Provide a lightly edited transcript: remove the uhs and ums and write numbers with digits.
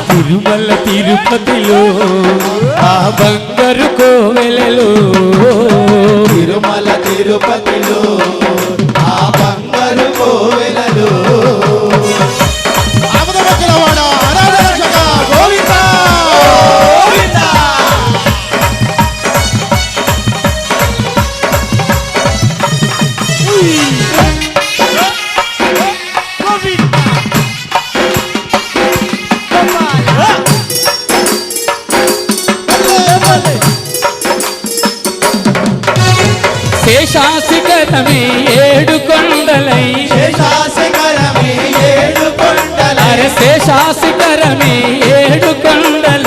తిరుమల తిరుపతిలో ఆ బంగారు కోవెలలో తిరుమల తిరుపతిలో ఆ బంగారు కోవెలలో ఆపదమొక్కలవాడ అనాథరక్షక గోవిందా గోవిందా. శేషాశిఖరమే ఏడు కొండలై శేషాశిఖరమే ఏడు కొండలై శేషాశిఖరమే ఏడు కొండలై